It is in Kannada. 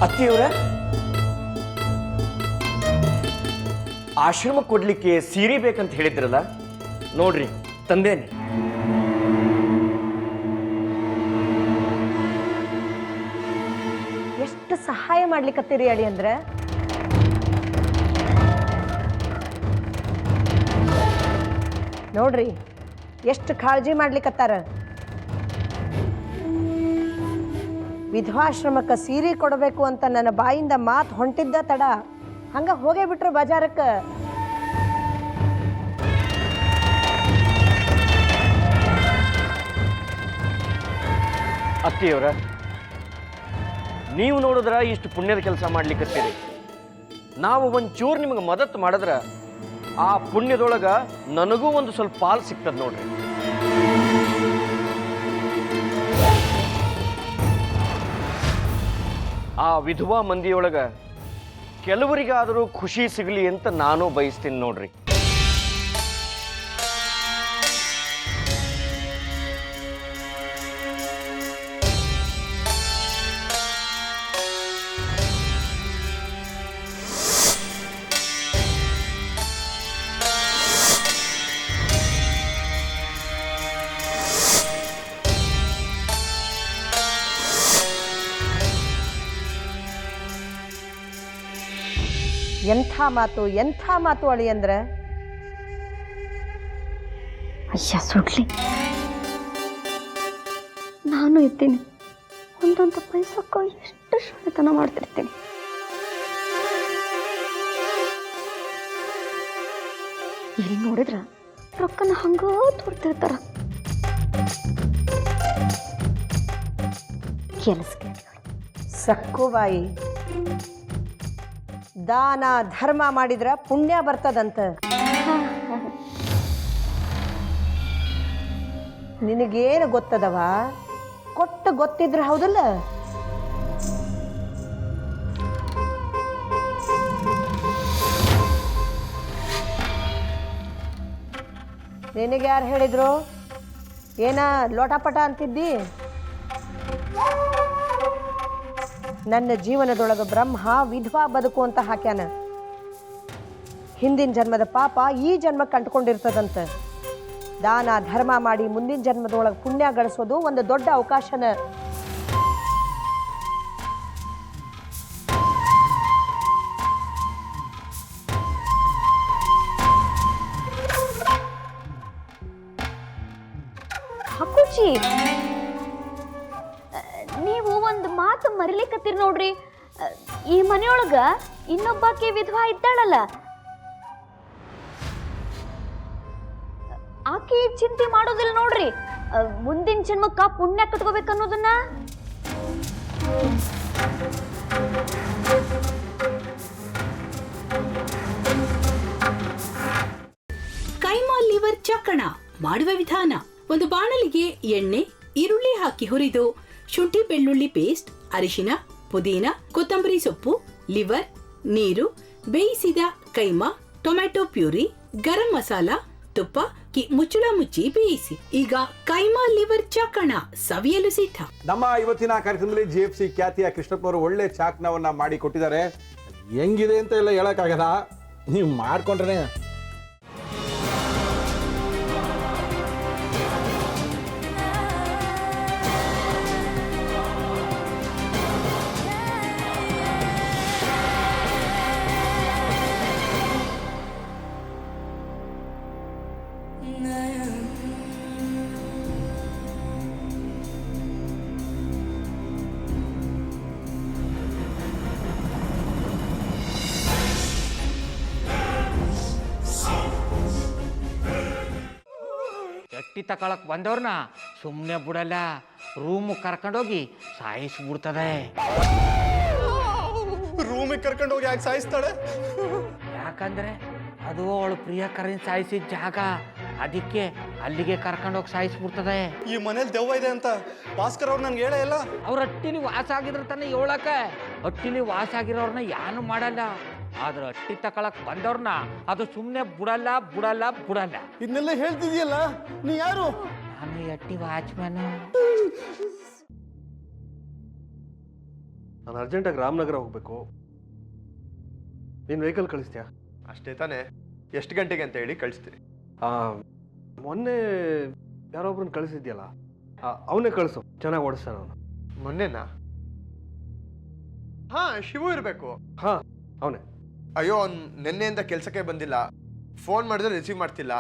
ಅತ್ತಿಯವರ ಆಶ್ರಮ ಕೊಡ್ಲಿಕ್ಕೆ ಸೀರೆ ಬೇಕಂತ ಹೇಳಿದ್ರಲ್ಲ, ನೋಡ್ರಿ ತಂದೇನೆ. ಎಷ್ಟು ಸಹಾಯ ಮಾಡ್ಲಿಕ್ಕತ್ತೀರಿ ಅಳಿ ಅಂದ್ರ? ನೋಡ್ರಿ ಎಷ್ಟು ಕಾಳಜಿ ಮಾಡ್ಲಿಕ್ಕತ್ತಾರ. ವಿಧವಾಶ್ರಮಕ್ಕೆ ಸೀರೆ ಕೊಡಬೇಕು ಅಂತ ನನ್ನ ಬಾಯಿಂದ ಮಾತು ಹೊಂಟಿದ್ದ ತಡ ಹಂಗ ಹೋಗೇ ಬಿಟ್ರು ಬಜಾರಕ್ಕೆ. ಅತ್ತಿಯವರ, ನೀವು ನೋಡಿದ್ರ ಇಷ್ಟು ಪುಣ್ಯದ ಕೆಲಸ ಮಾಡ್ಲಿಕ್ಕತ್ತೀರಿ. ನಾವು ಒಂಚೂರು ನಿಮಗೆ ಮದತ್ ಮಾಡಿದ್ರ ಆ ಪುಣ್ಯದೊಳಗ ನನಗೂ ಒಂದು ಸ್ವಲ್ಪ ಪಾಲು ಸಿಗ್ತದ ನೋಡ್ರಿ. ಆ ವಿಧವಾ ಮಂದಿಯೊಳಗ ಕೆಲವರಿಗಾದರೂ ಖುಷಿ ಸಿಗಲಿ ಅಂತ ನಾನು ಬಯಸ್ತೀನಿ ನೋಡ್ರಿ. ಎಂಥ ಮಾತು ಅಳಿ ಅಂದ್ರ? ಅಯ್ಯ ಸುಡ್ಲಿ, ನಾನು ಇದ್ದೀನಿ. ಒಂದೊಂದು ಪೈಸಕ್ಕೂ ಎಷ್ಟು ಶಾಣೆತನ ಮಾಡ್ತಿರ್ತೀನಿ. ಇಲ್ಲಿ ನೋಡಿದ್ರ ರೊಕ್ಕನ ಹಂಗ ತೋರ್ತಿರ್ತಾರ. ಕೆಲಸಕ್ಕೆ ಸಕ್ಕುಬಾಯಿ, ದಾನ ಧರ್ಮ ಮಾಡಿದ್ರ ಪುಣ್ಯ ಬರ್ತದಂತ. ನಿನಗೇನು ಗೊತ್ತದವ? ಕೊಟ್ಟು ಗೊತ್ತಿದ್ರ ಹೌದಲ್ಲ? ನಿನಗೆ ಯಾರು ಹೇಳಿದ್ರು? ಏನ ಲೋಟಪಟ ಅಂತಿದ್ದಿ? ನನ್ನ ಜೀವನದೊಳಗ ಬ್ರಹ್ಮ ವಿಧವಾ ಬದುಕು ಅಂತ ಹಾಕ್ಯಾನ. ಹಿಂದಿನ ಜನ್ಮದ ಪಾಪ ಈ ಜನ್ಮಕ್ಕೆ ಅಂಟ್ಕೊಂಡಿರ್ತದಂತ. ದಾನ ಧರ್ಮ ಮಾಡಿ ಮುಂದಿನ ಜನ್ಮದೊಳಗೆ ಪುಣ್ಯ ಗಳಿಸೋದು ಒಂದು ದೊಡ್ಡ ಅವಕಾಶನ. ಹಾಕುಚಿ, ನೀವು ಒಂದು ಮಾತು ಮರಿಲಿಕ್ಕತ್ತೀರಿ ನೋಡ್ರಿ. ಈ ಮನೆಯೊಳಗ ಇನ್ನೊಬ್ಬಾಕಿ ವಿಧವಾ ಇದ್ದಾಳಲ್ಲ, ಆಕೆ ಚಿಂತೆ ಮಾಡೋದಿಲ್ಲ ನೋಡ್ರಿ. ಮುಂದಿನ ಜನ್ಮಕ್ಕ ಪುಣ್ಯ ಕಟ್ಕೋಬೇಕನ್ನೋದನ್ನ. ಕೈಮಾ ಲಿವರ್ ಚಕ್ಕಣ ಮಾಡುವ ವಿಧಾನ: ಒಂದು ಬಾಣಲಿಗೆ ಎಣ್ಣೆ, ಈರುಳ್ಳಿ ಹಾಕಿ ಹುರಿದು ಶುಂಠಿ ಬೆಳ್ಳುಳ್ಳಿ ಪೇಸ್ಟ್, ಅರಿಶಿನ, ಪುದೀನ, ಕೊತ್ತಂಬರಿ ಸೊಪ್ಪು, ಲಿವರ್, ನೀರು, ಬೇಯಿಸಿದ ಕೈಮಾ, ಟೊಮ್ಯಾಟೊ ಪ್ಯೂರಿ, ಗರಂ ಮಸಾಲ, ತುಪ್ಪ ಮುಚ್ಚಳ ಮುಚ್ಚಿ ಬೇಯಿಸಿ. ಈಗ ಕೈಮಾ ಲಿವರ್ ಚಾಕಣ ಸವಿಯಲು ಸಿದ್ಧ. ನಮ್ಮ ಇವತ್ತಿನ ಕಾರ್ಯಕ್ರಮದಲ್ಲಿ GFC ಖ್ಯಾತಿಯ ಕೃಷ್ಣಪ್ಪ ಅವರು ಒಳ್ಳೆ ಚಾಕ್ನವನ್ನ ಮಾಡಿ ಕೊಟ್ಟಿದ್ದಾರೆ. ಹೆಂಗಿದೆ ಅಂತ ಎಲ್ಲ ಹೇಳಕ್ಕಾಗಲ್ಲ, ನೀವು ಮಾಡ್ಕೊಂಡ್ರೆ. ಎಟ್ಟಿ ತಕೊಳಕ್ ಬಂದವ್ರನ್ನ ಸುಮ್ಮನೆ ಬಿಡಲ್ಲ, ರೂಮ್ ಕರ್ಕೊಂಡೋಗಿ ಸಾಯಿಸ್ಬಿಡ್ತದೆ. ರೂಮಿಗೆ ಕರ್ಕೊಂಡು ಹೋಗಿ ಯಾಕೆ ಸಾಯಿಸ್ತಾಳೆ? ಯಾಕಂದ್ರೆ ಅದು ಅವಳು ಪ್ರಿಯಕರನ್ ಸಾಯಿಸಿದ ಜಾಗ, ಅದಕ್ಕೆ ಅಲ್ಲಿಗೆ ಕರ್ಕೊಂಡೋಗಿ ಸಾಯಿಸ್ಬಿಡ್ತದೆ. ಈ ಮನೇಲಿ ದೆವ್ವ ಇದೆ ಅಂತ ಭಾಸ್ಕರ್ ಅವ್ರು ನನ್ಗೆ ಹೇಳೇ ಇಲ್ಲ. ಅವ್ರ ಹಟ್ಟಿಲಿ ವಾಸ ಆಗಿದ್ರೆ ತಾನೆ ಹೇಳಕ. ಹಟ್ಟಿಲಿ ವಾಸ ಆಗಿರೋರ್ನ ಯಾನು ಮಾಡಲ್ಲ, ಆದ್ರೆ ಹಟ್ಟಿ ತಕೊಳಕ್ ಬಂದವ್ರನ್ನ ಅದು ಸುಮ್ಮನೆ ಬಿಡಲ್ಲ ಬಿಡಲ್ಲ ಬಿಡಲ್ಲ. ಇದನ್ನೆಲ್ಲ ಹೇಳ್ತಿದ್ಯಲ್ಲ, ನೀ ಯಾರು? ನಾನು ಹಟ್ಟಿ ವಾಚ್ಮ್ಯಾನು. ನಾನು ಅರ್ಜೆಂಟಾಗಿ ರಾಮನಗರ ಹೋಗಬೇಕು. ನೀನು ವೆಹಿಕಲ್ ಕಳಿಸ್ತೀಯಾ? ಅಷ್ಟೇ ತಾನೇ. ಎಷ್ಟು ಗಂಟೆಗೆ ಅಂತ ಹೇಳಿ ಕಳಿಸ್ತೀನಿ. ಮೊನ್ನೆ ಯಾರೊಬ್ರನ್ನ ಕಳಿಸಿದ್ಯಲ್ಲ, ಅವನೇ ಕಳಿಸು, ಚೆನ್ನಾಗಿ ಓಡಿಸ್ತಾನೆ ಅವನು. ಮೊನ್ನೆನಾ? ಹಾ, ಶಿವು ಇರಬೇಕು. ಹಾಂ, ಅವನೇ. ಅಯ್ಯೋ, ಅವ್ನು ನಿನ್ನೆಯಿಂದ ಕೆಲಸಕ್ಕೆ ಬಂದಿಲ್ಲ. ಫೋನ್ ಮಾಡಿದ್ರೆ ರಿಸೀವ್ ಮಾಡ್ತಿಲ್ಲ.